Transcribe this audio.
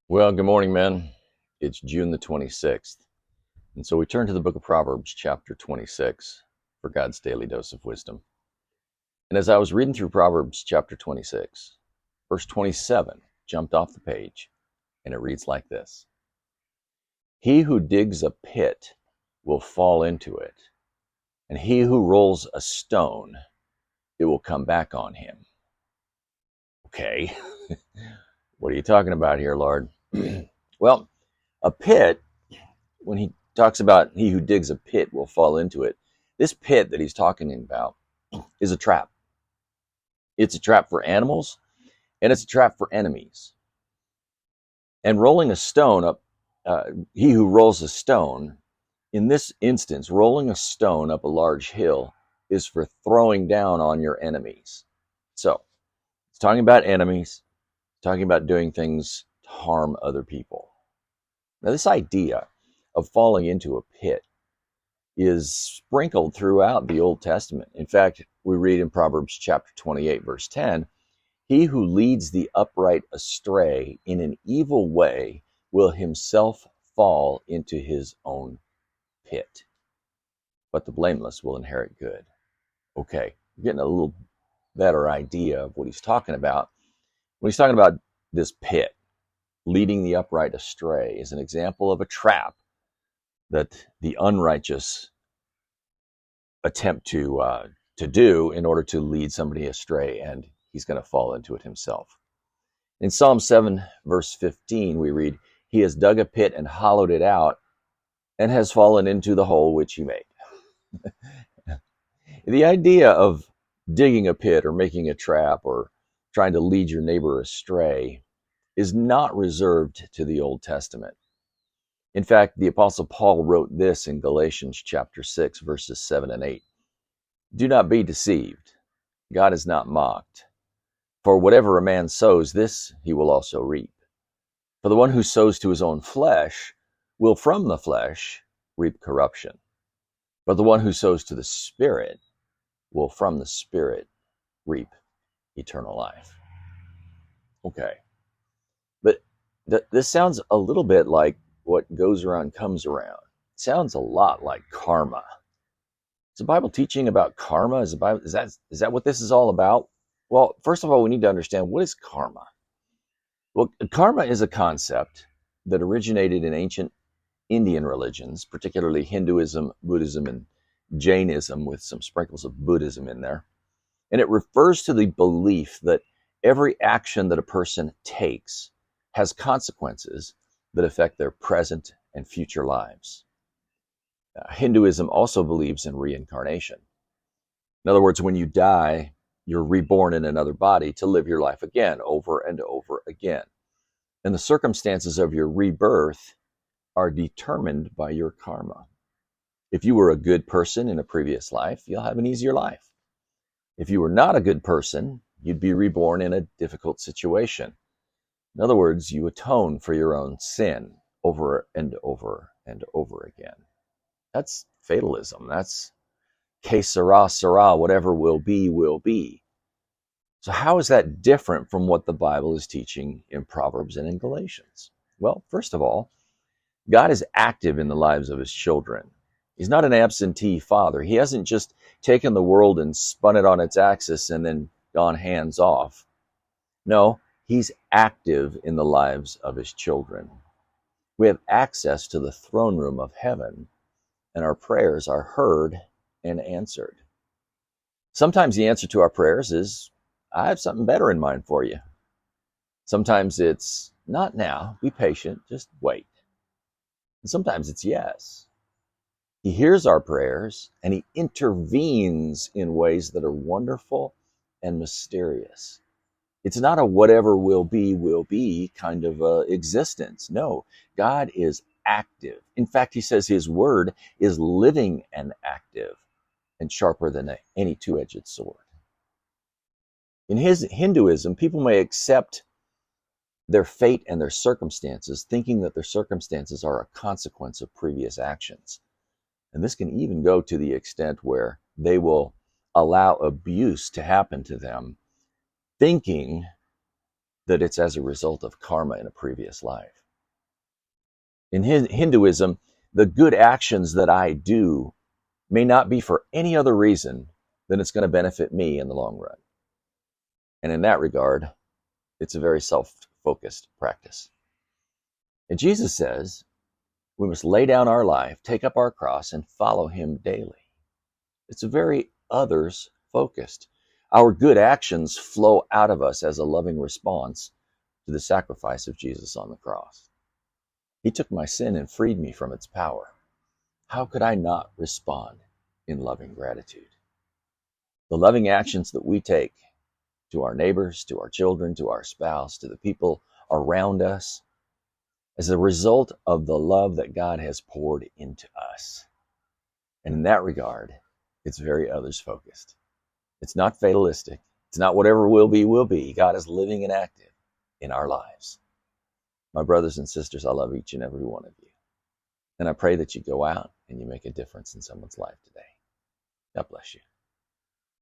Well, good morning, men. It's June the 26th. And so we turn to the book of Proverbs, chapter 26, for God's daily dose of wisdom. And as I was reading through Proverbs, chapter 26, verse 27 jumped off the page, and it reads like this: He who digs a pit will fall into it, and he who rolls a stone, it will come back on him. Okay, what are you talking about here, Lord? Well, a pit, when he talks about he who digs a pit will fall into it, this pit that he's talking about is a trap. It's a trap for animals, and it's a trap for enemies. And rolling a stone up, he who rolls a stone, in this instance, rolling a stone up a large hill is for throwing down on your enemies. So it's talking about enemies, talking about doing things to harm other people. Now, this idea of falling into a pit is sprinkled throughout the Old Testament. In fact, we read in Proverbs chapter 28, verse 10, he who leads the upright astray in an evil way will himself fall into his own pit, but the blameless will inherit good. Okay, we're getting a little better idea of what he's talking about. When he's talking about this pit, leading the upright astray is an example of a trap that the unrighteous attempt to do in order to lead somebody astray, and he's going to fall into it himself. In Psalm 7, verse 15, we read, he has dug a pit and hollowed it out and has fallen into the hole which he made. The idea of digging a pit or making a trap or trying to lead your neighbor astray is not reserved to the Old Testament. In fact, the Apostle Paul wrote this in Galatians chapter 6, verses 7 and 8. Do not be deceived. God is not mocked. For whatever a man sows, this he will also reap. For the one who sows to his own flesh will from the flesh reap corruption. But the one who sows to the Spirit will from the Spirit reap eternal life. Okay. But this sounds a little bit like what goes around comes around. It sounds a lot like karma. Is the Bible teaching about karma? Is that what this is all about? Well, first of all, we need to understand, what is karma? Well, karma is a concept that originated in ancient Indian religions, particularly Hinduism, Buddhism, and Jainism, with some sprinkles of Buddhism in there. And it refers to the belief that every action that a person takes has consequences that affect their present and future lives. Hinduism also believes in reincarnation. In other words, when you die, you're reborn in another body to live your life again, over and over again. And the circumstances of your rebirth are determined by your karma. If you were a good person in a previous life, you'll have an easier life. If you were not a good person, you'd be reborn in a difficult situation. In other words, you atone for your own sin over and over and over again. That's fatalism. That's que sera, sera, whatever will be, will be. So how is that different from what the Bible is teaching in Proverbs and in Galatians? Well, first of all, God is active in the lives of his children. He's not an absentee father. He hasn't just taken the world and spun it on its axis and then gone hands off. No, he's active in the lives of his children. We have access to the throne room of heaven, and our prayers are heard and answered. Sometimes the answer to our prayers is, I have something better in mind for you. Sometimes it's, not now, be patient, just wait. And sometimes it's yes. He hears our prayers, and he intervenes in ways that are wonderful and mysterious. It's not a whatever will be kind of existence. No, God is active. In fact, he says his word is living and active and sharper than any two-edged sword. In Hinduism, people may accept their fate and their circumstances, thinking that their circumstances are a consequence of previous actions. And this can even go to the extent where they will allow abuse to happen to them, thinking that it's as a result of karma in a previous life. In Hinduism, the good actions that I do may not be for any other reason than it's going to benefit me in the long run. And in that regard, it's a very self-focused practice. And Jesus says we must lay down our life, take up our cross, and follow him daily. It's very others-focused. Our good actions flow out of us as a loving response to the sacrifice of Jesus on the cross. He took my sin and freed me from its power. How could I not respond in loving gratitude? The loving actions that we take to our neighbors, to our children, to our spouse, to the people around us, as a result of the love that God has poured into us. And in that regard, it's very others-focused. It's not fatalistic. It's not whatever will be, will be. God is living and active in our lives. My brothers and sisters, I love each and every one of you. And I pray that you go out and you make a difference in someone's life today. God bless you.